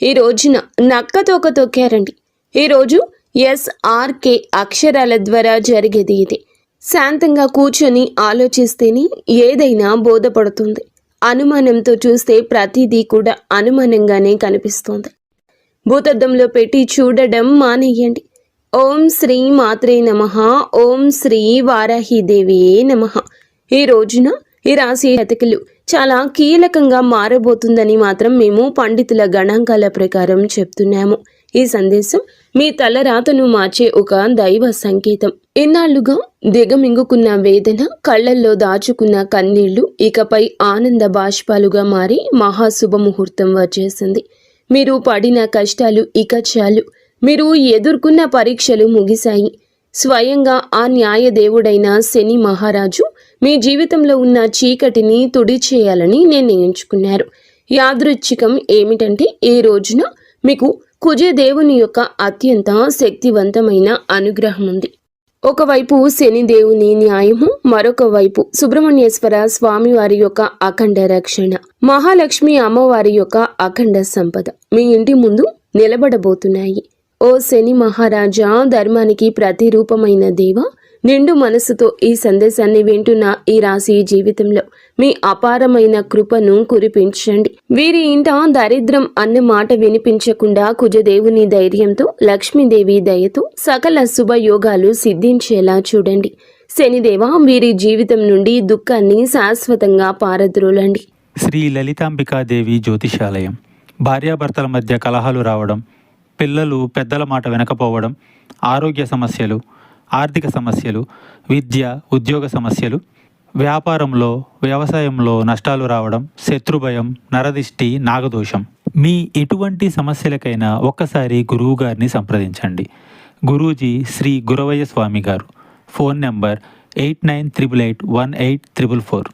ఈ రోజున నక్కతోక తొక్కారండి. ఈరోజు SRK అక్షరాల ద్వారా జరిగేది ఇది. శాంతంగా కూర్చొని ఆలోచిస్తేనే ఏదైనా బోధపడుతుంది. అనుమానంతో చూస్తే ప్రతిదీ కూడా అనుమానంగానే కనిపిస్తుంది. భూతద్దంలో పెట్టి చూడడం మానేయండి. ఓం శ్రీ మాత్రే నమః. ఓం శ్రీ వారాహిదేవియే నమః. ఈ రోజున ఈ రాశి జాతకులు చాలా కీలకంగా మారబోతుందని మాత్రం మేము పండితుల గణాంకాల ప్రకారం చెప్తున్నాము. ఈ సందేశం మీ తలరాతను మార్చే ఒక దైవ సంకేతం. ఇన్నాళ్లుగా దిగమింగుకున్న వేదన, కళ్లల్లో దాచుకున్న కన్నీళ్లు ఇకపై ఆనంద బాష్పాలుగా మారి మహాశుభముహూర్తం వచ్చేసింది. మీరు పడిన కష్టాలు ఇక చాలు. మీరు ఎదుర్కొన్న పరీక్షలు ముగిశాయి. స్వయంగా ఆ న్యాయదేవుడైన శని మహారాజు మీ జీవితంలో ఉన్న చీకటిని తుడిచేయాలని నిర్ణయించుకున్నారు. యాదృచ్ఛికం ఏమిటంటే ఈ రోజున మీకు కుజదేవుని యొక్క అత్యంత శక్తివంతమైన అనుగ్రహం ఉంది. ఒకవైపు శనిదేవుని న్యాయము, మరొక వైపు సుబ్రహ్మణ్యేశ్వర స్వామివారి యొక్క అఖండ రక్షణ, మహాలక్ష్మి అమ్మవారి యొక్క అఖండ సంపద మీ ఇంటి ముందు నిలబడబోతున్నాయి. ఓ శని మహారాజా, ధర్మానికి ప్రతిరూపమైన దేవ, నిండు మనసుతో ఈ సందేశాన్ని వింటున్న ఈ రాశి జీవితంలో మీ అపారమైన కృపను కురిపించండి. వీరి ఇంట దరిద్రం అన్న మాట వినిపించకుండా కుజదేవుని ధైర్యంతో, లక్ష్మీదేవి దయతో సకల శుభయోగాలు సిద్ధించేలా చూడండి. శనిదేవ, వీరి జీవితం నుండి దుఃఖాన్ని శాశ్వతంగా పారద్రోలండి. శ్రీ లలితాంబికాదేవి జ్యోతిషాలయం. భార్యాభర్తల మధ్య కలహాలు రావడం, పిల్లలు పెద్దల మాట వినకపోవడం, ఆరోగ్య సమస్యలు, ఆర్థిక సమస్యలు, విద్య ఉద్యోగ సమస్యలు, వ్యాపారంలో వ్యవసాయంలో నష్టాలు రావడం, శత్రుభయం, నరదిష్టి, నాగదోషం, మీ ఎటువంటి సమస్యలకైనా ఒక్కసారి గురువు గారిని సంప్రదించండి. గురూజీ శ్రీ గురవయ్య స్వామి గారు. Phone number 8988818444.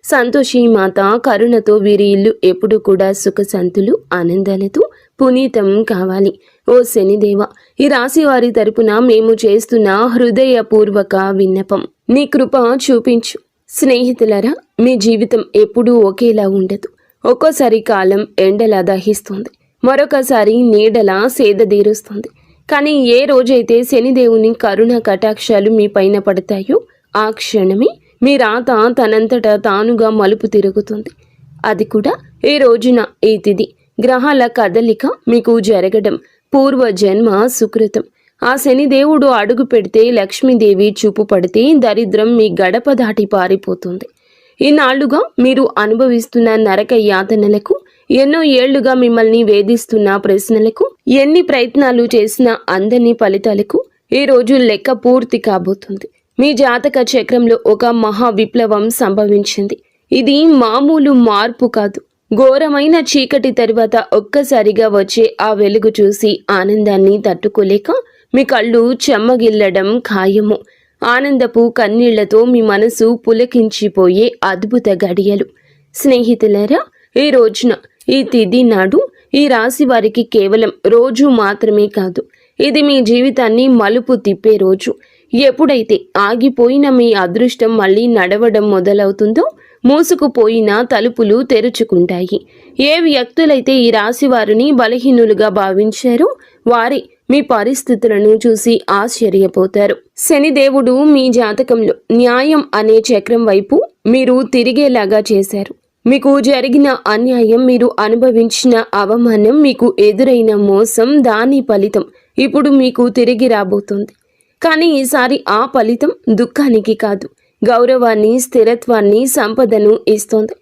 సంతోషి మాత కరుణతో వీరి ఇల్లు ఎప్పుడు కూడా సుఖశాంతులు, ఆనందాలతో పునీతం కావాలి. ఓ శనిదేవ, ఈ రాశి వారి తరపున మేము చేస్తున్న హృదయపూర్వక విన్నపం, నీ కృప చూపించు. స్నేహితులరా, మీ జీవితం ఎప్పుడూ ఒకేలా ఉండదు. ఒక్కోసారి కాలం ఎండలా దహిస్తుంది, మరొకసారి నీడలా సేదదీరుస్తుంది. కానీ ఏ రోజైతే శనిదేవుని కరుణ కటాక్షాలు మీ పైన పడతాయో ఆ క్షణమే మీ రాత తనంతటా తానుగా మలుపు తిరుగుతుంది. అది కూడా ఈ రోజున, ఈ తిథి, గ్రహాల కదలిక మీకు జరగడం పూర్వజన్మ సుకృతం. ఆ శనిదేవుడు అడుగు పెడితే, లక్ష్మీదేవి చూపు పడితే దరిద్రం మీ గడప దాటి పారిపోతుంది. ఈనాళ్లుగా మీరు అనుభవిస్తున్న నరక యాతనలకు, ఎన్నో ఏళ్లుగా మిమ్మల్ని వేధిస్తున్న ప్రశ్నలకు, ఎన్ని ప్రయత్నాలు చేసినా అందని ఫలితాలకు ఈ రోజు లెక్క పూర్తి కాబోతుంది. మీ జాతక చక్రంలో ఒక మహా విప్లవం సంభవించింది. ఇది మామూలు మార్పు కాదు. ఘోరమైన చీకటి తరువాత ఒక్కసారిగా వచ్చే ఆ వెలుగు చూసి ఆనందాన్ని తట్టుకోలేక మీ కళ్ళు చెమ్మగిల్లడం ఖాయము. ఆనందపు కన్నీళ్లతో మీ మనసు పులకించిపోయే అద్భుత గడియలు. స్నేహితులారా, ఈ రోజున, ఈ తిథి నాడు ఈ రాశి వారికి కేవలం రోజు మాత్రమే కాదు, ఇది మీ జీవితాన్ని మలుపు తిప్పే రోజు. ఎప్పుడైతే ఆగిపోయిన మీ అదృష్టం మళ్ళీ నడవడం మొదలవుతుందో, మూసుకుపోయిన తలుపులు తెరుచుకుంటాయి. ఏ వ్యక్తులైతే ఈ రాశి వారిని బలహీనులుగా భావించారో వారి మీ పరిస్థితులను చూసి ఆశ్చర్యపోతారు. శనిదేవుడు మీ జాతకంలో న్యాయం అనే చక్రం వైపు మీరు తిరిగేలాగా చేశారు. మీకు జరిగిన అన్యాయం, మీరు అనుభవించిన అవమానం, మీకు ఎదురైన మోసం, దాని ఫలితం ఇప్పుడు మీకు తిరిగి రాబోతుంది. కానీ ఈసారి ఆ ఫలితం దుఃఖానికి కాదు, గౌరవాన్ని, స్థిరత్వాన్ని, సంపదను ఇస్తోంది.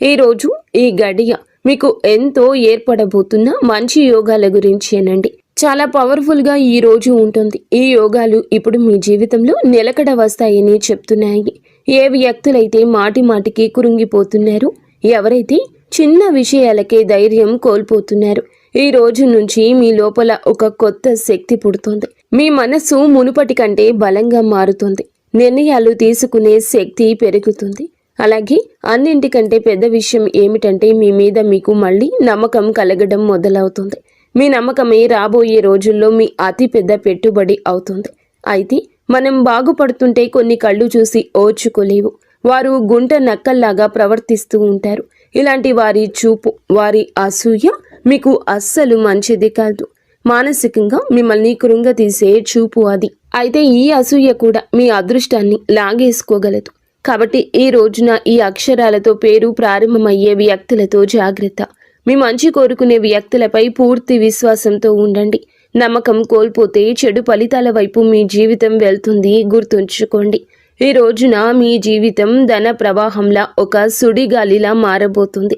ఈరోజు, ఈ గడియ మీకు ఎంతో ఏర్పడబోతున్న మంచి యోగాల గురించేనండి. చాలా పవర్ఫుల్గా ఈ రోజు ఉంటుంది. ఈ యోగాలు ఇప్పుడు మీ జీవితంలో నిలకడ వస్తాయని చెప్తున్నాయి. ఏ వ్యక్తులైతే మాటి మాటికి కురుంగిపోతున్నారు, ఎవరైతే చిన్న విషయాలకే ధైర్యం కోల్పోతున్నారు, ఈ రోజు నుంచి మీ లోపల ఒక కొత్త శక్తి పుడుతుంది. మీ మనసు మునుపటి కంటే బలంగా మారుతుంది. నిర్ణయాలు తీసుకునే శక్తి పెరుగుతుంది. అలాగే అన్నింటికంటే పెద్ద విషయం ఏమిటంటే మీ మీద మీకు మళ్ళీ నమ్మకం కలగడం మొదలవుతుంది. మీ నమ్మకమే రాబోయే రోజుల్లో మీ అతి పెద్ద పెట్టుబడి అవుతుంది. అయితే మనం బాగుపడుతుంటే కొన్ని కళ్ళు చూసి ఓర్చుకోలేవు. వారు గుంట నక్కల్లాగా ప్రవర్తిస్తూ ఉంటారు. ఇలాంటి వారి చూపు, వారి అసూయ మీకు అస్సలు మంచిది కాదు. మానసికంగా మిమ్మల్ని కృంగతీసే చూపు అది. అయితే ఈ అసూయ కూడా మీ అదృష్టాన్ని లాగేసుకోగలదు. కాబట్టి ఈ రోజున ఈ అక్షరాలతో పేరు ప్రారంభమయ్యే వ్యక్తులతో జాగ్రత్త. మీ మంచి కోరుకునే వ్యక్తులపై పూర్తి విశ్వాసంతో ఉండండి. నమ్మకం కోల్పోతే చెడు ఫలితాల వైపు మీ జీవితం వెళ్తుంది, గుర్తుంచుకోండి. ఈ రోజున మీ జీవితం ధన ప్రవాహంలా ఒక సుడిగాలిలా మారబోతుంది.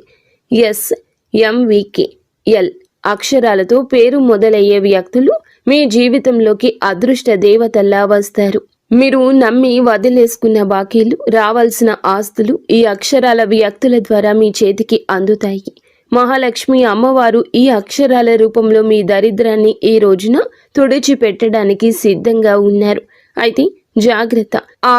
SMVKL అక్షరాలతో పేరు మొదలయ్యే వ్యక్తులు మీ జీవితంలోకి అదృష్ట దేవతల్లా వస్తారు. మీరు నమ్మి వదిలేసుకున్న బాకీలు, రావాల్సిన ఆస్తులు ఈ అక్షరాల వ్యక్తుల ద్వారా మీ చేతికి అందుతాయి. మహాలక్ష్మి అమ్మవారు ఈ అక్షరాల రూపంలో మీ దరిద్రాన్ని ఈ రోజున తుడిచిపెట్టడానికి సిద్ధంగా ఉన్నారు. అయితే జాగ్రత్త.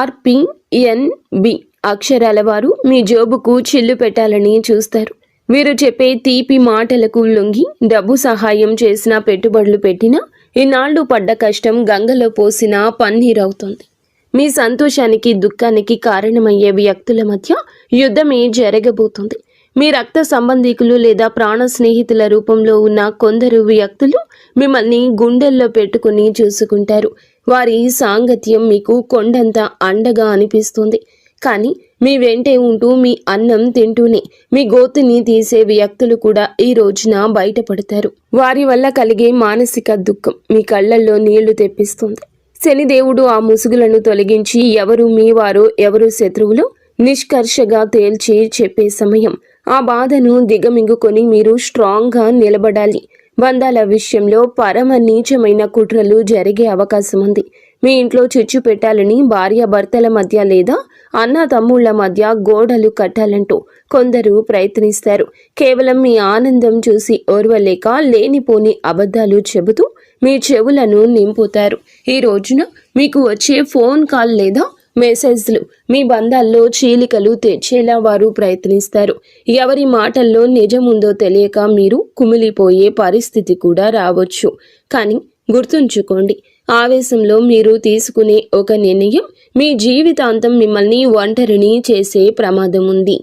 RPNB అక్షరాల వారు మీ జోబుకు చిల్లు పెట్టాలని చూస్తారు. వీరు చెప్పే తీపి మాటలకు లొంగి డబ్బు సహాయం చేసిన, పెట్టుబడులు పెట్టినా ఇన్నాళ్లు పడ్డ కష్టం గంగలో పోసిన పన్నీరవుతుంది. మీ సంతోషానికి దుఃఖానికి కారణమయ్యే వ్యక్తుల మధ్య యుద్ధమే జరగబోతుంది. మీ రక్త సంబంధికులు లేదా ప్రాణ స్నేహితుల రూపంలో ఉన్న కొందరు వ్యక్తులు మిమ్మల్ని గుండెల్లో పెట్టుకుని చూసుకుంటారు. వారి సాంగత్యం మీకు కొండంత అండగా అనిపిస్తుంది. కానీ మీ వెంటే ఉంటూ మీ అన్నం తింటూనే మీ గోతిని తీసే వ్యక్తులు కూడా ఈ రోజున బయటపడతారు. వారి వల్ల కలిగే మానసిక దుఃఖం మీ కళ్ళల్లో నీళ్లు తెప్పిస్తుంది. శనిదేవుడు ఆ ముసుగులను తొలగించి ఎవరు మీ వారో ఎవరు శత్రువులో నిష్కర్షగా తేల్చి చెప్పే సమయం. ఆ బాధను దిగమింగుకొని మీరు స్ట్రాంగ్గా నిలబడాలి. బంధాల విషయంలో పరమ నీచమైన కుట్రలు జరిగే అవకాశం ఉంది. మీ ఇంట్లో చిచ్చు పెట్టాలని భార్యాభర్తల మధ్య లేదా అన్న తమ్ముళ్ల మధ్య గోడలు కట్టాలంటూ కొందరు ప్రయత్నిస్తారు. కేవలం మీ ఆనందం చూసి ఓర్వలేక లేనిపోని అబద్ధాలు చెబుతూ మీ చెవులను నింపుతారు. ఈ రోజున మీకు వచ్చే ఫోన్ కాల్ లేదా మెసేజ్లు మీ బంధాల్లో చీలికలు తెచ్చేలా వారు ప్రయత్నిస్తారు. ఎవరి మాటల్లో నిజముందో తెలియక మీరు కుమిలిపోయే పరిస్థితి కూడా రావచ్చు. కానీ గుర్తుంచుకోండి, ఆవేశంలో మీరు తీసుకునే ఒక నిర్ణయం మీ జీవితాంతం మిమ్మల్ని ఒంటరిని చేసే ప్రమాదం ఉంది.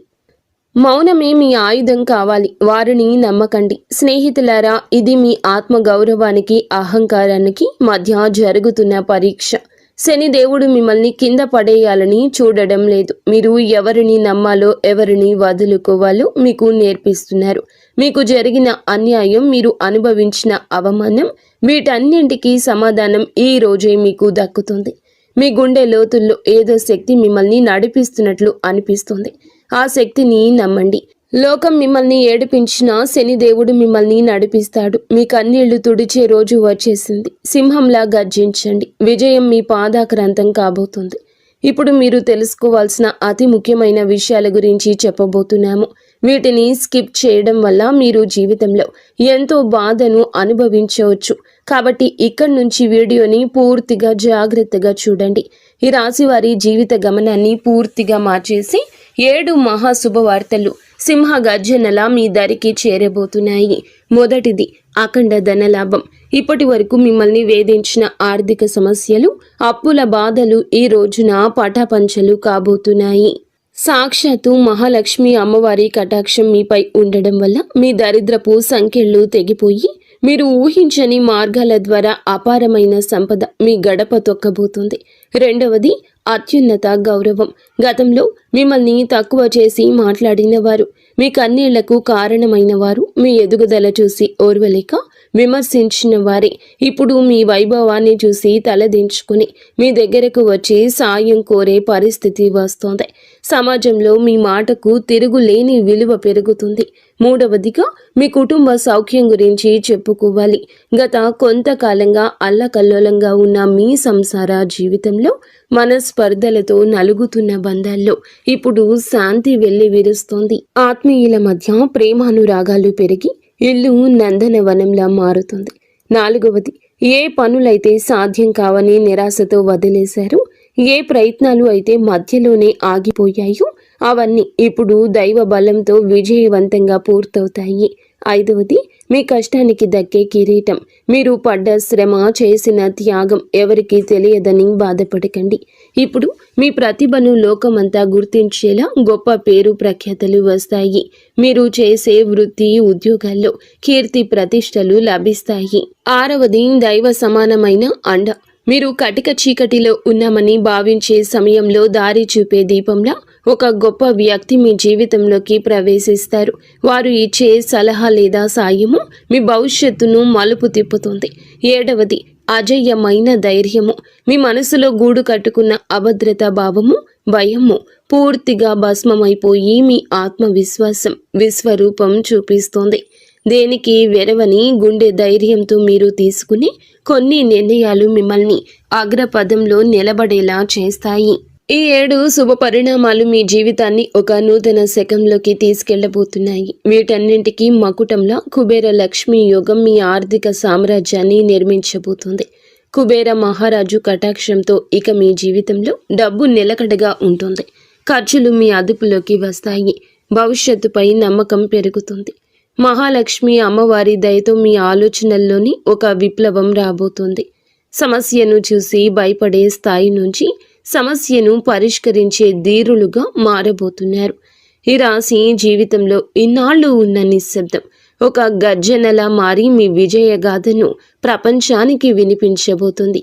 మౌనమే మీ ఆయుధం కావాలి. వారిని నమ్మకండి. స్నేహితులారా, ఇది మీ ఆత్మగౌరవానికి అహంకారానికి మధ్య జరుగుతున్న పరీక్ష. శనిదేవుడు మిమ్మల్ని కింద పడేయాలని చూడడం లేదు. మీరు ఎవరిని నమ్మాలో ఎవరిని వదులుకోవాలో మీకు నేర్పిస్తున్నారు. మీకు జరిగిన అన్యాయం, మీరు అనుభవించిన అవమానం, వీటన్నింటికీ సమాధానం ఈ రోజే మీకు దక్కుతుంది. మీ గుండె లోతుల్లో ఏదో శక్తి మిమ్మల్ని నడిపిస్తున్నట్లు అనిపిస్తుంది. ఆ శక్తిని నమ్మండి. లోకం మిమ్మల్ని ఏడిపించినా శనిదేవుడు మిమ్మల్ని నడిపిస్తాడు. మీ కన్నీళ్లు తుడిచే రోజు వచ్చేసింది. సింహంలా గర్జించండి. విజయం మీ పాదాక్రాంతం కాబోతుంది. ఇప్పుడు మీరు తెలుసుకోవాల్సిన అతి ముఖ్యమైన విషయాల గురించి చెప్పబోతున్నాము. వీటిని స్కిప్ చేయడం వల్ల మీరు జీవితంలో ఎంతో బాధను అనుభవించవచ్చు. కాబట్టి ఇక్కడి నుంచి వీడియోని పూర్తిగా జాగ్రత్తగా చూడండి. ఈ రాశి వారి జీవిత గమనాన్ని పూర్తిగా మార్చేసి 7 మహాశుభవార్తలు సింహ గర్జనలా మీ దరికి చేరబోతున్నాయి. మొదటిది అఖండ ధనలాభం. ఇప్పటి వరకు మిమ్మల్ని వేధించిన ఆర్థిక సమస్యలు, అప్పుల బాధలు ఈ రోజున పటాపంచలు కాబోతున్నాయి. సాక్షాత్తు మహాలక్ష్మి అమ్మవారి కటాక్షం మీపై ఉండడం వల్ల మీ దరిద్రపు సంఖ్యలు తెగిపోయి మీరు ఊహించని మార్గాల ద్వారా అపారమైన సంపద మీ గడప తొక్కబోతుంది. రెండవది అత్యున్నత గౌరవం. గతంలో మిమ్మల్ని తక్కువ చేసి మాట్లాడిన వారు, మీ కన్నీళ్లకు కారణమైన వారు, మీ ఎదుగుదల చూసి ఓర్వలేక విమర్శించిన వారే ఇప్పుడు మీ వైభవాన్ని చూసి తలదించుకుని మీ దగ్గరకు వచ్చి సాయం కోరే పరిస్థితి వస్తోంది. సమాజంలో మీ మాటకు తిరుగులేని విలువ పెరుగుతుంది. మూడవదిగా మీ కుటుంబ సౌఖ్యం గురించి చెప్పుకోవాలి. గత కొంతకాలంగా అల్లకల్లోలంగా ఉన్న మీ సంసార జీవితంలో మనస్పర్ధలతో నలుగుతున్న బంధాల్లో ఇప్పుడు శాంతి వెళ్లి విరుస్తోంది. ఆత్మీయుల మధ్య ప్రేమానురాగాలు పెరిగి ఇల్లు నందనవనంలా మారుతుంది. నాలుగవది, ఏ పనులైతే సాధ్యం కావని నిరాశతో వదిలేశారో, ఏ ప్రయత్నాలు అయితే మధ్యలోనే ఆగిపోయాయో అవన్నీ ఇప్పుడు దైవ బలంతో విజయవంతంగా పూర్తవుతాయి. 5వది మీ కష్టానికి దక్కే కిరీటం. మీరు పడ్డ శ్రమ, చేసిన త్యాగం ఎవరికీ తెలియదని బాధపడకండి. ఇప్పుడు మీ ప్రతిభను లోకమంతా గుర్తించేలా గొప్ప పేరు ప్రఖ్యాతలు వస్తాయి. మీరు చేసే వృత్తి, ఉద్యోగాల్లో కీర్తి ప్రతిష్టలు లభిస్తాయి. 6వది దైవ సమానమైన అండ. మీరు కటిక చీకటిలో ఉన్నామని భావించే సమయంలో దారి చూపే దీపంలా ఒక గొప్ప వ్యక్తి మీ జీవితంలోకి ప్రవేశిస్తారు. వారు ఇచ్చే సలహా లేదా సాయము మీ భవిష్యత్తును మలుపు తిప్పుతుంది. 7వది అజయ్యమైన ధైర్యము. మీ మనసులో గూడు కట్టుకున్న అభద్రతా భావము, భయము పూర్తిగా భస్మమైపోయి మీ ఆత్మవిశ్వాసం విశ్వరూపం చూపిస్తోంది. దేనికి వెరవని గుండె ధైర్యంతో మీరు తీసుకుని కొన్ని నిర్ణయాలు మిమ్మల్ని అగ్రపదంలో నిలబడేలా చేస్తాయి. ఈ 7 శుభ పరిణామాలు మీ జీవితాన్ని ఒక నూతన శకంలోకి తీసుకెళ్లబోతున్నాయి. వీటన్నింటికీ మకుటంలా కుబేర లక్ష్మీ యోగం మీ ఆర్థిక సామ్రాజ్యాన్ని నిర్మించబోతుంది. కుబేర మహారాజు కటాక్షంతో ఇక మీ జీవితంలో డబ్బు నిలకడగా ఉంటుంది. ఖర్చులు మీ అదుపులోకి వస్తాయి. భవిష్యత్తుపై నమ్మకం పెరుగుతుంది. మహాలక్ష్మి అమ్మవారి దయతో మీ ఆలోచనల్లోని ఒక విప్లవం రాబోతుంది. సమస్యను చూసి భయపడే స్థాయి నుంచి సమస్యను పరిష్కరించే ధీరులుగా మారబోతున్నారు. ఈ రాశి జీవితంలో ఇన్నాళ్ళు ఉన్న నిశ్శబ్దం ఒక గర్జనలా మారి మీ విజయగాథను ప్రపంచానికి వినిపించబోతుంది.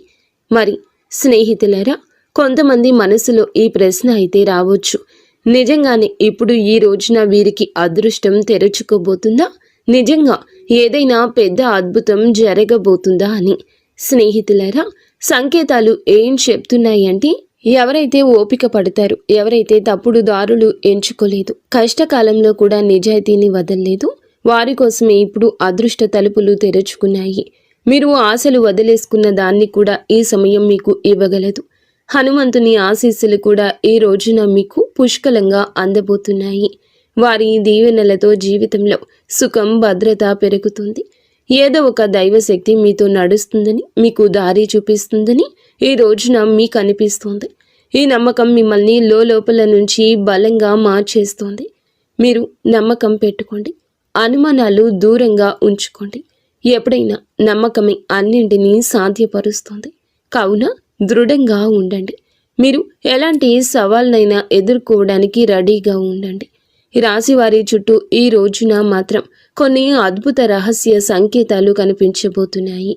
మరి స్నేహితులారా, కొంతమంది మనసులో ఈ ప్రశ్న అయితే రావచ్చు, నిజంగానే ఇప్పుడు ఈ రోజున వీరికి అదృష్టం తెరుచుకోబోతుందా? నిజంగా ఏదైనా పెద్ద అద్భుతం జరగబోతుందా అని. స్నేహితులారా, సంకేతాలు ఏం చెప్తున్నాయంటే, ఎవరైతే ఓపిక పడతారు, ఎవరైతే తప్పుడు దారులు ఎంచుకోలేదు, కష్టకాలంలో కూడా నిజాయితీని వదలలేదు, వారి కోసమే ఇప్పుడు అదృష్ట తలుపులు తెరుచుకున్నాయి. మీరు ఆశలు వదిలేసుకున్న దాన్ని కూడా ఈ సమయం మీకు ఇవ్వగలదు. హనుమంతుని ఆశీస్సులు కూడా ఈ రోజున మీకు పుష్కలంగా అందబోతున్నాయి. వారి దీవెనలతో జీవితంలో సుఖం, భద్రత పెరుగుతుంది. ఏదో ఒక దైవశక్తి మీతో నడుస్తుందని, మీకు దారి చూపిస్తుందని ఈ రోజున మీకు అనిపిస్తుంది. ఈ నమ్మకం మిమ్మల్ని లోపల నుంచి బలంగా మార్చేస్తుంది. మీరు నమ్మకం పెట్టుకోండి. అనుమానాలు దూరంగా ఉంచుకోండి. ఎప్పుడైనా నమ్మకమే అన్నింటినీ సాధ్యపరుస్తుంది. కావున దృఢంగా ఉండండి. మీరు ఎలాంటి సవాళ్ళనైనా ఎదుర్కోవడానికి రెడీగా ఉండండి. ఈ రాశి వారి చుట్టూ ఈ రోజున మాత్రం కొన్ని అద్భుత రహస్య సంకేతాలు కనిపించబోతున్నాయి.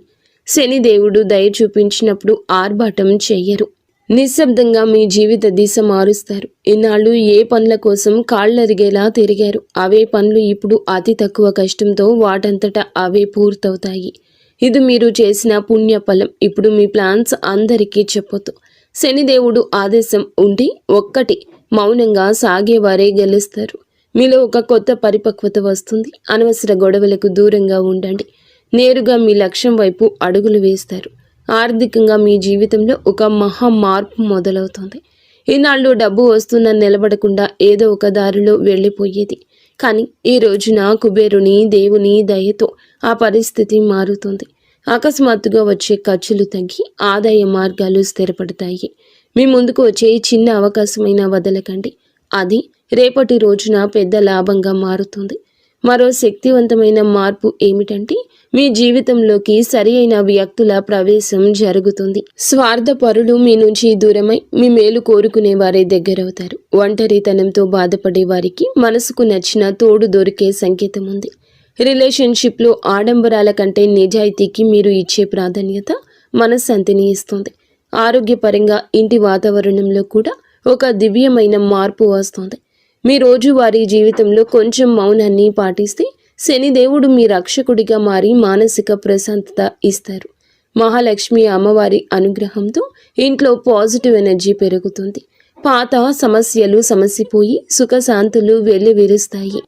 శనిదేవుడు దయ చూపించినప్పుడు ఆర్భాటం చెయ్యరు. నిశ్శబ్దంగా మీ జీవిత దిశ మారుస్తారు. ఇన్నాళ్ళు ఏ పనుల కోసం కాళ్ళరిగేలా తిరిగారు, అవే పనులు ఇప్పుడు అతి తక్కువ కష్టంతో వాటంతటా అవే పూర్తవుతాయి. ఇది మీరు చేసిన పుణ్యఫలం. ఇప్పుడు మీ ప్లాన్స్ అందరికీ చెప్పొద్దు. శనిదేవుడు ఆదేశం ఉండి ఒక్కటి మౌనంగా సాగేవారే గెలుస్తారు. మీలో ఒక కొత్త పరిపక్వత వస్తుంది. అనవసర గొడవలకు దూరంగా ఉండండి. నేరుగా మీ లక్ష్యం వైపు అడుగులు వేస్తారు. ఆర్థికంగా మీ జీవితంలో ఒక మహా మార్పు మొదలవుతుంది. ఈనాళ్ళు డబ్బు వస్తున్న నిలబడకుండా ఏదో ఒక దారిలో వెళ్ళిపోయేది. కానీ ఈ రోజున కుబేరుని దేవుని దయతో ఆ పరిస్థితి మారుతుంది. అకస్మాత్తుగా వచ్చే ఖర్చులు తగ్గి ఆదాయ మార్గాలు స్థిరపడతాయి. మీ ముందుకు వచ్చే చిన్న అవకాశమైనా వదలకండి. అది రేపటి రోజున పెద్ద లాభంగా మారుతుంది. మరో శక్తివంతమైన మార్పు ఏమిటంటే, మీ జీవితంలోకి సరి అయిన వ్యక్తుల ప్రవేశం జరుగుతుంది. స్వార్థపరులు మీ నుంచి దూరమై మీ మేలు కోరుకునే వారే దగ్గరవుతారు. ఒంటరితనంతో బాధపడే వారికి మనసుకు నచ్చిన తోడు దొరికే సంకేతం ఉంది. రిలేషన్షిప్లో ఆడంబరాల కంటే నిజాయితీకి మీరు ఇచ్చే ప్రాధాన్యత మనశ్శాంతిని ఇస్తుంది. ఆరోగ్యపరంగా ఇంటి వాతావరణంలో కూడా ఒక దివ్యమైన మార్పు వస్తుంది. మీ రోజువారీ జీవితంలో కొంచెం మౌనాన్ని పాటిస్తే శనిదేవుడు మీ రక్షకుడిగా మారి మానసిక ప్రశాంతత ఇస్తారు. మహాలక్ష్మి అమ్మవారి అనుగ్రహంతో ఇంట్లో పాజిటివ్ ఎనర్జీ పెరుగుతుంది. పాత సమస్యలు సమసిపోయి సుఖశాంతులు వెల్లివిరుస్తాయి.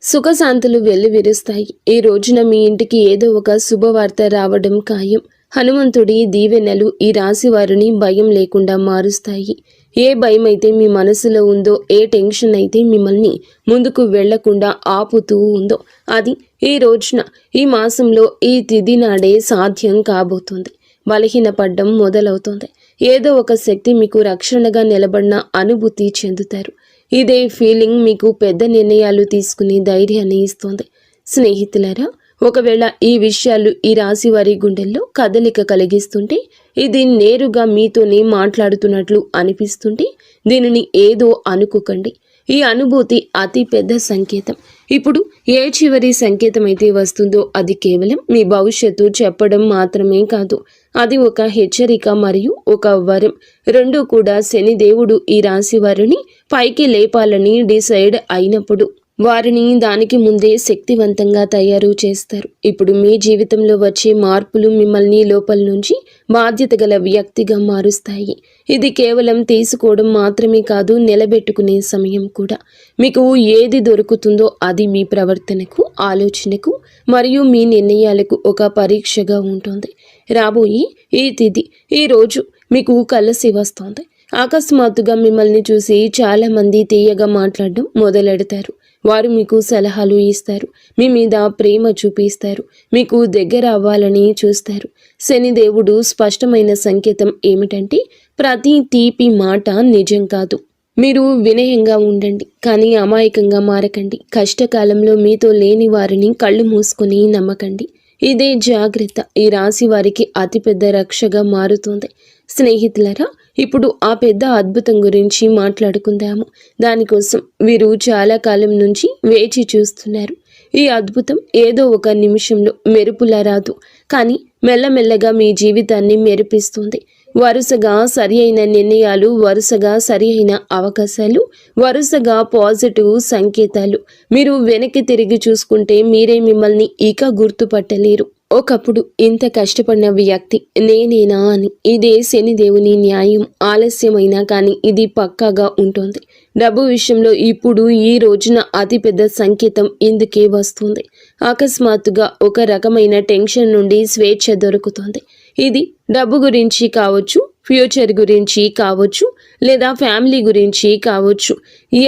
ఈ రోజున మీ ఇంటికి ఏదో ఒక శుభవార్త రావడం ఖాయం. హనుమంతుడి దీవెనలు ఈ రాశి వారిని భయం లేకుండా మారుస్తాయి. ఏ భయం అయితే మీ మనసులో ఉందో, ఏ టెన్షన్ అయితే మిమ్మల్ని ముందుకు వెళ్లకుండా ఆపుతూ ఉందో, అది ఈ రోజున, ఈ మాసంలో, ఈ తిథి నాడే సాధ్యం కాబోతుంది. బలహీనపడ్డం మొదలవుతుంది. ఏదో ఒక శక్తి మీకు రక్షణగా నిలబడిన అనుభూతి చెందుతారు. ఇదే ఫీలింగ్ మీకు పెద్ద నిర్ణయాలు తీసుకునే ధైర్యాన్ని ఇస్తుంది. స్నేహితులారా, ఒకవేళ ఈ విషయాలు ఈ రాశి వారి గుండెల్లో కదలిక కలిగిస్తుంటే, ఇది నేరుగా మీతోనే మాట్లాడుతున్నట్లు అనిపిస్తుంటే దీనిని ఏదో అనుకోకండి. ఈ అనుభూతి అతి పెద్ద సంకేతం. ఇప్పుడు ఏ చివరి సంకేతం అయితే వస్తుందో అది కేవలం మీ భవిష్యత్తు చెప్పడం మాత్రమే కాదు, అది ఒక హెచ్చరిక మరియు ఒక వరం. రెండూ కూడా శనిదేవుడు ఈ రాశి వారిని పైకి లేపాలని డిసైడ్ అయినప్పుడు వారిని దానికి ముందే శక్తివంతంగా తయారు చేస్తారు. ఇప్పుడు మీ జీవితంలో వచ్చే మార్పులు మిమ్మల్ని లోపల నుంచి బాధ్యత గల వ్యక్తిగా మారుస్తాయి. ఇది కేవలం తీసుకోవడం మాత్రమే కాదు, నిలబెట్టుకునే సమయం కూడా. మీకు ఏది దొరుకుతుందో అది మీ ప్రవర్తనకు, ఆలోచనకు మరియు మీ నిర్ణయాలకు ఒక పరీక్షగా ఉంటుంది. రాబోయే ఈ తిథి, ఈ రోజు మీకు కలిసి వస్తోంది. అకస్మాత్తుగా మిమ్మల్ని చూసి చాలామంది తీయగా మాట్లాడడం మొదలెడతారు. వారు మీకు సలహాలు ఇస్తారు, మీ మీద ప్రేమ చూపిస్తారు, మీకు దగ్గర అవ్వాలని చూస్తారు. శనిదేవుడు స్పష్టమైన సంకేతం ఏమిటంటే, ప్రతి తీపి మాట నిజం కాదు. మీరు వినయంగా ఉండండి, కానీ అమాయకంగా మారకండి. కష్టకాలంలో మీతో లేని వారిని కళ్ళు మూసుకొని నమ్మకండి. ఇదే జాగ్రత్త ఈ రాశి వారికి అతిపెద్ద రక్షగా మారుతుంది. స్నేహితులరా, ఇప్పుడు ఆ పెద్ద అద్భుతం గురించి మాట్లాడుకుందాము. దానికోసం వీరు చాలా కాలం నుంచి వేచి చూస్తున్నారు. ఈ అద్భుతం ఏదో ఒక నిమిషంలో మెరుపులా రాదు, కానీ మెల్లమెల్లగా మీ జీవితాన్ని మెరిపిస్తుంది. వరుసగా సరి అయిన నిర్ణయాలు, వరుసగా సరి అయిన అవకాశాలు, వరుసగా పాజిటివ్ సంకేతాలు. మీరు వెనక్కి తిరిగి చూసుకుంటే మీరే మిమ్మల్ని ఇక గుర్తుపట్టలేరు. ఒకప్పుడు ఇంత కష్టపడిన వ్యక్తి నేనేనా అని. ఇదే శనిదేవుని న్యాయం. ఆలస్యమైనా కానీ ఇది పక్కాగా ఉంటుంది. డబ్బు విషయంలో ఇప్పుడు ఈ రోజున అతిపెద్ద సంకేతం ఇందుకే వస్తుంది. అకస్మాత్తుగా ఒక రకమైన టెన్షన్ నుండి స్వేచ్ఛ దొరుకుతుంది. ఇది డబ్బు గురించి కావచ్చు, ఫ్యూచర్ గురించి కావచ్చు, లేదా ఫ్యామిలీ గురించి కావచ్చు.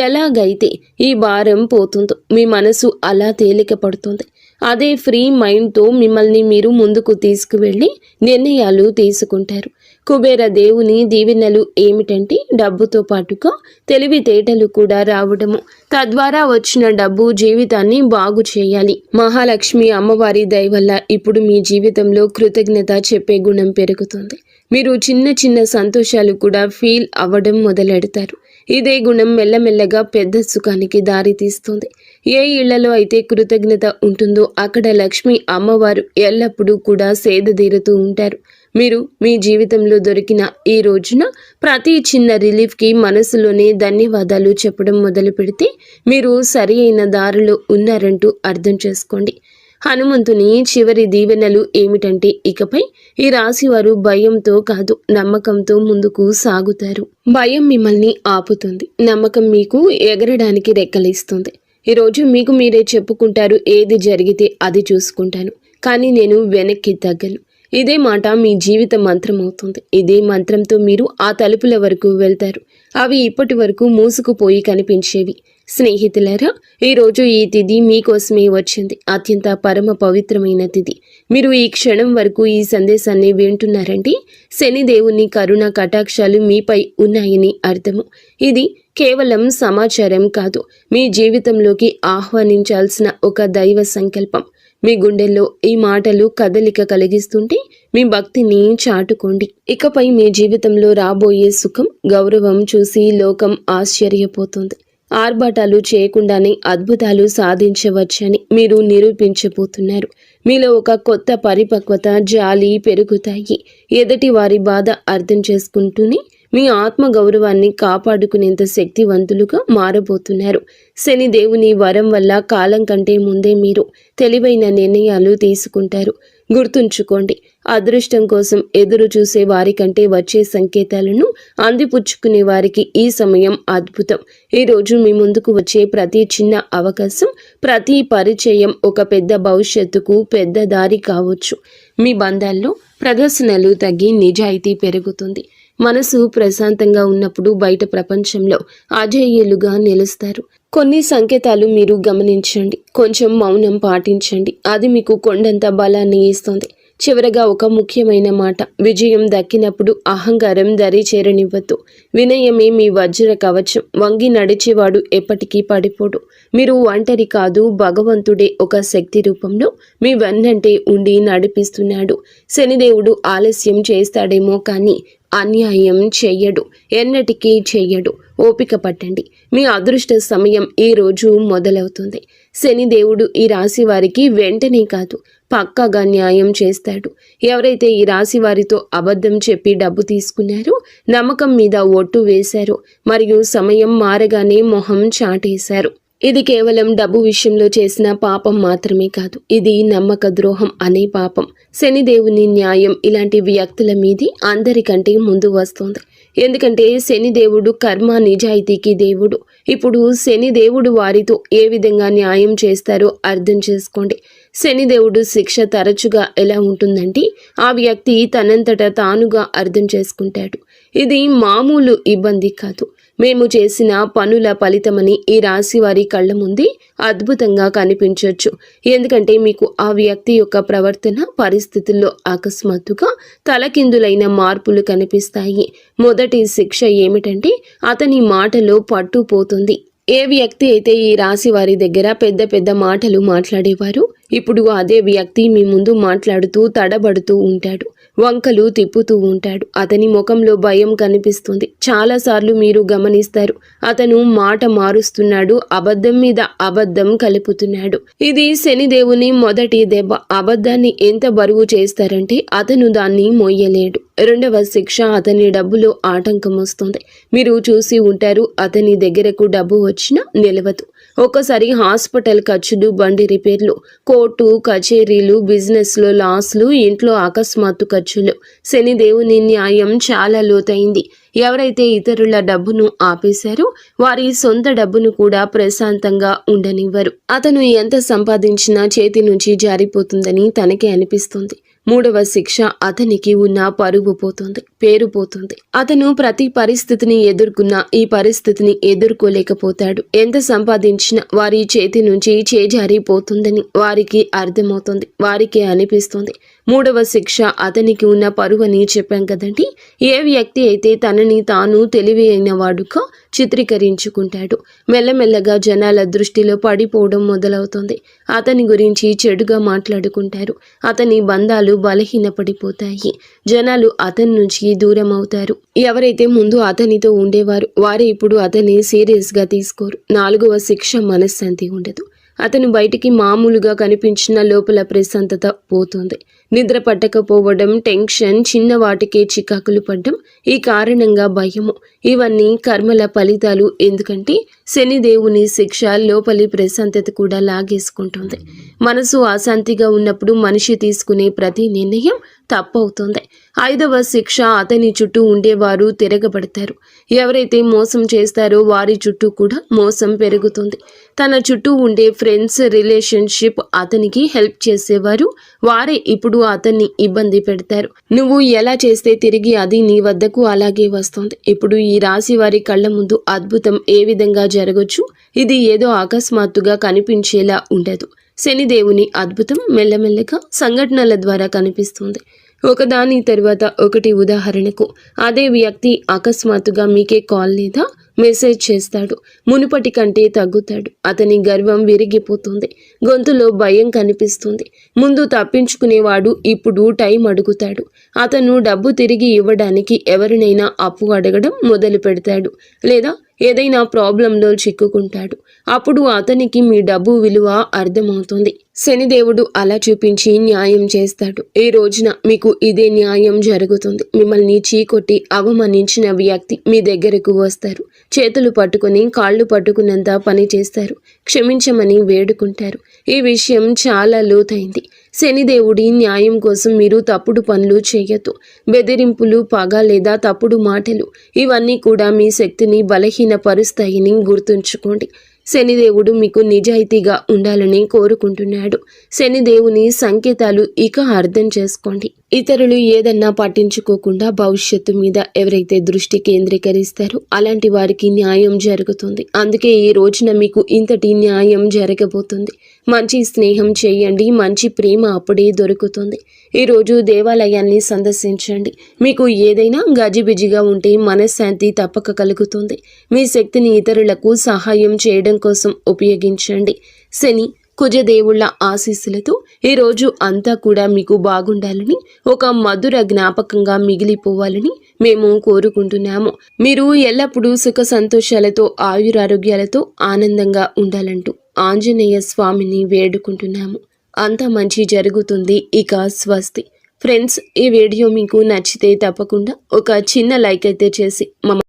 ఎలాగైతే ఈ భారం పోతుందో మీ మనసు అలా తేలిక పడుతుంది. అదే ఫ్రీ మైండ్తో మిమ్మల్ని మీరు ముందుకు తీసుకువెళ్ళి నిర్ణయాలు తీసుకుంటారు. కుబేర దేవుని దీవెనలు ఏమిటంటే, డబ్బుతో పాటుగా తెలివితేటలు కూడా రావడము. తద్వారా వచ్చిన డబ్బు జీవితాన్ని బాగు చేయాలి. మహాలక్ష్మి అమ్మవారి దయ వల్ల ఇప్పుడు మీ జీవితంలో కృతజ్ఞత చెప్పే గుణం పెరుగుతుంది. మీరు చిన్న చిన్న సంతోషాలు కూడా ఫీల్ అవ్వడం మొదలెడతారు. ఇదే గుణం మెల్లమెల్లగా పెద్ద సుఖానికి దారితీస్తుంది. ఏ ఇళ్లలో అయితే కృతజ్ఞత ఉంటుందో అక్కడ లక్ష్మి అమ్మవారు ఎల్లప్పుడూ కూడా సేదతీరుతూ ఉంటారు. మీరు మీ జీవితంలో దొరికిన ఈ రోజున ప్రతి చిన్న రిలీఫ్కి మనసులోనే ధన్యవాదాలు చెప్పడం మొదలు పెడితే మీరు సరి అయిన దారిలో ఉన్నారంటూ అర్థం చేసుకోండి. హనుమంతుని చివరి దీవెనలు ఏమిటంటే, ఇకపై ఈ రాశివారు భయంతో కాదు, నమ్మకంతో ముందుకు సాగుతారు. భయం మిమ్మల్ని ఆపుతుంది, నమ్మకం మీకు ఎగరడానికి రెక్కలిస్తుంది. ఈరోజు మీకు మీరే చెప్పుకుంటారు, ఏది జరిగితే అది చూసుకుంటాను, కానీ నేను వెనక్కి తగ్గను. ఇదే మాట మీ జీవిత మంత్రం అవుతుంది. ఇదే మంత్రంతో మీరు ఆ తలుపుల వరకు వెళ్తారు. అవి ఇప్పటి వరకు మూసుకుపోయి కనిపించేవి. స్నేహితులారా, ఈరోజు ఈ తిథి మీకోసమే వచ్చింది. అత్యంత పరమ పవిత్రమైన తిథి. మీరు ఈ క్షణం వరకు ఈ సందేశాన్ని వింటున్నారంటే శనిదేవుని కరుణ కటాక్షాలు మీపై ఉన్నాయని అర్థము. ఇది కేవలం సమాచారం కాదు, మీ జీవితంలోకి ఆహ్వానించాల్సిన ఒక దైవ సంకల్పం. మీ గుండెల్లో ఈ మాటలు కదలిక కలిగిస్తుంటే మీ భక్తిని చాటుకోండి. ఇకపై మీ జీవితంలో రాబోయే సుఖం, గౌరవం చూసి లోకం ఆశ్చర్యపోతుంది. ఆర్భాటాలు చేయకుండానే అద్భుతాలు సాధించవచ్చని మీరు నిరూపించబోతున్నారు. మీలో ఒక కొత్త పరిపక్వత, జాలి పెరుగుతాయి. ఎదుటి వారి బాధ అర్థం చేసుకుంటూనే మీ ఆత్మ గౌరవాన్ని కాపాడుకునేంత శక్తివంతులుగా మారబోతున్నారు. శని దేవుని వరం వల్ల కాలం కంటే ముందే మీరు తెలివైన నిర్ణయాలు తీసుకుంటారు. గుర్తుంచుకోండి, అదృష్టం కోసం ఎదురు చూసే వారికంటే వచ్చే సంకేతాలను అందిపుచ్చుకునే వారికి ఈ సమయం అద్భుతం. ఈరోజు మీ ముందుకు వచ్చే ప్రతి చిన్న అవకాశం, ప్రతి పరిచయం ఒక పెద్ద భవిష్యత్తుకు పెద్ద దారి కావచ్చు. మీ బంధాల్లో ప్రదర్శనలు తగ్గి నిజాయితీ పెరుగుతుంది. మనసు ప్రశాంతంగా ఉన్నప్పుడు బయట ప్రపంచంలో అజేయులుగా నిలుస్తారు. కొన్ని సంకేతాలు మీరు గమనించండి, కొంచెం మౌనం పాటించండి. అది మీకు కొండంత బలాన్ని ఇస్తుంది. చివరగా ఒక ముఖ్యమైన మాట, విజయం దక్కినప్పుడు అహంకారం దరి చేరనివ్వద్దు. వినయమే మీ వజ్ర కవచం. వంగి నడిచేవాడు ఎప్పటికీ పడిపోడు. మీరు ఒంటరి కాదు, భగవంతుడే ఒక శక్తి రూపంలో మీ వెన్నంటే ఉండి నడిపిస్తున్నాడు. శనిదేవుడు ఆలస్యం చేస్తాడేమో కానీ అన్యాయం చెయ్యడు, ఎన్నటికీ చెయ్యడు. ఓపిక పట్టండి, మీ అదృష్ట సమయం ఈ రోజు మొదలవుతుంది. శనిదేవుడు ఈ రాశి వారికి వెంటనే కాదు, పక్కాగా న్యాయం చేస్తాడు. ఎవరైతే ఈ రాశి వారితో అబద్ధం చెప్పి డబ్బు తీసుకున్నారో, నమ్మకం మీద ఒట్టు వేశారో, మరియు సమయం మారగానే మొహం చాటేశారు, ఇది కేవలం డబ్బు విషయంలో చేసిన పాపం మాత్రమే కాదు, ఇది నమ్మక ద్రోహం అనే పాపం. శనిదేవుని న్యాయం ఇలాంటి వ్యక్తుల మీది అందరికంటే ముందు వస్తుంది. ఎందుకంటే శనిదేవుడు కర్మ నిజాయితీకి దేవుడు. ఇప్పుడు శనిదేవుడు వారితో ఏ విధంగా న్యాయం చేస్తారో అర్థం చేసుకోండి. శనిదేవుడు శిక్ష తరచుగా ఎలా ఉంటుందంటే, ఆ వ్యక్తి తనంతట తానుగా అర్థం చేసుకుంటాడు. ఇది మామూలు ఇబ్బంది కాదు, మేము చేసిన పనుల ఫలితమని ఈ రాశి వారి కళ్ళ ముందే అద్భుతంగా కనిపించవచ్చు. ఎందుకంటే మీకు ఆ వ్యక్తి యొక్క ప్రవర్తన పరిస్థితుల్లో అకస్మాత్తుగా తలకిందులైన మార్పులు కనిపిస్తాయి. మొదటి శిక్ష ఏమిటంటే, అతని మాటలో పట్టు పోతుంది. ఏ వ్యక్తి అయితే ఈ రాశి వారి దగ్గర పెద్ద పెద్ద మాటలు మాట్లాడేవారు, ఇప్పుడు అదే వ్యక్తి మీ ముందు మాట్లాడుతూ తడబడుతూ ఉంటాడు, వంకలు తిప్పుతూ ఉంటాడు. అతని ముఖంలో భయం కనిపిస్తుంది. చాలాసార్లు మీరు గమనిస్తారు, అతను మాట మారుస్తున్నాడు, అబద్ధం మీద అబద్ధం కలుపుతున్నాడు. ఇది శనిదేవుని మొదటి దెబ్బ. అబద్ధాన్ని ఎంత బరువు చేస్తారంటే అతను దాన్ని మోయలేడు. రెండవ శిక్ష, అతని డబ్బులో ఆటంకం వస్తుంది. మీరు చూసి ఉంటారు, అతని దగ్గరకు డబ్బు వచ్చినా నిలవదు. ఒక్కసారి హాస్పిటల్ ఖర్చులు, బండి రిపేర్లు, కోర్టు కచేరీలు, బిజినెస్లో లాస్లు, ఇంట్లో అకస్మాత్తు ఖర్చులు. శనిదేవుని న్యాయం చాలా లోతైంది. ఎవరైతే ఇతరుల డబ్బును ఆపేశారో వారి సొంత డబ్బును కూడా ప్రశాంతంగా ఉండనివ్వరు. అతను ఎంత సంపాదించినా చేతి నుంచి జారిపోతుందని తనకే అనిపిస్తుంది. మూడవ శిక్ష, అతనికి ఉన్న పరువు పోతుంది, పేరు పోతుంది. అతను ప్రతి పరిస్థితిని ఎదుర్కొన్నా ఈ పరిస్థితిని ఎదుర్కోలేకపోతాడు. ఎంత సంపాదించినా వారి చేతి నుంచి చేజారిపోతుందని వారికి అర్థమవుతుంది, వారికి అనిపిస్తుంది. మూడవ శిక్ష, అతనికి ఉన్న పరువు అని చెప్పాం కదండి. ఏ వ్యక్తి అయితే తనని తాను తెలివి అయిన వాడుగా చిత్రీకరించుకుంటాడు, మెల్లమెల్లగా జనాల దృష్టిలో పడిపోవడం మొదలవుతుంది. అతని గురించి చెడుగా మాట్లాడుకుంటారు, అతని బంధాలు బలహీనపడిపోతాయి, జనాలు అతని నుంచి దూరం అవుతారు. ఎవరైతే ముందు అతనితో ఉండేవారు వారే ఇప్పుడు అతన్ని సీరియస్గా తీసుకోరు. నాలుగవ శిక్ష, మనశ్శాంతి ఉండదు. అతను బయటికి మామూలుగా కనిపించిన లోపల ప్రశాంతత పోతుంది. నిద్ర పట్టకపోవడం, టెన్షన్, చిన్న వాటికే చికాకులు పడ్డం, ఈ కారణంగా భయము, ఇవన్నీ కర్మల ఫలితాలు. ఎందుకంటే శనిదేవుని శిక్ష లోపలి ప్రశాంతత కూడా లాగేసుకుంటుంది. మనసు అశాంతిగా ఉన్నప్పుడు మనిషి తీసుకునే ప్రతి నిర్ణయం తప్పవుతుంది. ఐదవ శిక్ష, అతని చుట్టూ ఉండేవారు తిరగబడతారు. ఎవరైతే మోసం చేస్తారో వారి చుట్టూ కూడా మోసం పెరుగుతుంది. తన చుట్టూ ఉండే ఫ్రెండ్స్, రిలేషన్షిప్, అతనికి హెల్ప్ చేసేవారు వారే ఇప్పుడు అతన్ని ఇబ్బంది పెడతారు. నువ్వు ఎలా చేస్తే తిరిగి అది నీ వద్దకు అలాగే వస్తుంది. ఇప్పుడు ఈ రాశి వారి కళ్ళ ముందు అద్భుతం ఏ విధంగా జరగచ్చు, ఇది ఏదో అకస్మాత్తుగా కనిపించేలా ఉండదు. శనిదేవుని అద్భుతం మెల్లమెల్లగా సంఘటనల ద్వారా కనిపిస్తుంది, ఒకదాని తర్వాత ఒకటి. ఉదాహరణకు, అదే వ్యక్తి అకస్మాత్తుగా మీకే కాల్ లేదా మెసేజ్ చేస్తాడు. మునుపటి కంటే తగ్గుతాడు. అతని గర్వం విరిగిపోతుంది, గొంతులో భయం కనిపిస్తుంది. ముందు తప్పించుకునేవాడు ఇప్పుడు టైం అడుగుతాడు. అతను డబ్బు తిరిగి ఇవ్వడానికి ఎవరినైనా అప్పు అడగడం మొదలు పెడతాడు, లేదా ఏదైనా ప్రాబ్లంలో చిక్కుకుంటాడు. అప్పుడు అతనికి మీ డబ్బు విలువ అర్థమవుతుంది. శనిదేవుడు అలా చూపించి న్యాయం చేస్తాడు. ఈ రోజున మీకు ఇదే న్యాయం జరుగుతుంది. మిమ్మల్ని చీకొట్టి అవమానించిన వ్యక్తి మీ దగ్గరకు వస్తారు. చేతులు పట్టుకుని కాళ్ళు పట్టుకున్నంత పని చేస్తారు. క్షమించమని వేడుకుంటారు. ఈ విషయం చాలా లోతైంది. శనిదేవుడి న్యాయం కోసం మీరు తప్పుడు పనులు చేయొద్దు. బెదిరింపులు, పగ లేదా తప్పుడు మాటలు, ఇవన్నీ కూడా మీ శక్తిని బలహీనపరుస్తాయని గుర్తుంచుకోండి. శనిదేవుడు మీకు నిజాయితీగా ఉండాలని కోరుకుంటున్నాడు. శనిదేవుని సంకేతాలు ఇక అర్థం చేసుకోండి. ఇతరులు ఏదన్నా పట్టించుకోకుండా భవిష్యత్తు మీద ఎవరైతే దృష్టి కేంద్రీకరిస్తారో అలాంటి వారికి న్యాయం జరుగుతుంది. అందుకే ఈ రోజున మీకు ఇంతటి న్యాయం జరగబోతుంది. మంచి స్నేహం చేయండి, మంచి ప్రేమ అప్పుడే దొరుకుతుంది. ఈరోజు దేవాలయాన్ని సందర్శించండి. మీకు ఏదైనా గజిబిజిగా ఉంటే మనశ్శాంతి తప్పక కలుగుతుంది. మీ శక్తిని ఇతరులకు సహాయం చేయడం కోసం ఉపయోగించండి. శని కుజదేవుళ్ల ఆశీస్సులతో ఈరోజు అంతా కూడా మీకు బాగుండాలని, ఒక మధుర జ్ఞాపకంగా మిగిలిపోవాలని మేము కోరుకుంటున్నాము. మీరు ఎల్లప్పుడూ సుఖ సంతోషాలతో ఆయురారోగ్యాలతో ఆనందంగా ఉండాలంటూ ఆంజనేయ స్వామిని వేడుకుంటున్నాము. అంతా మంచి జరుగుతుంది. ఇక స్వస్తి. ఫ్రెండ్స్, ఈ వీడియో మీకు నచ్చితే తప్పకుండా ఒక చిన్న లైక్ అయితే చేసి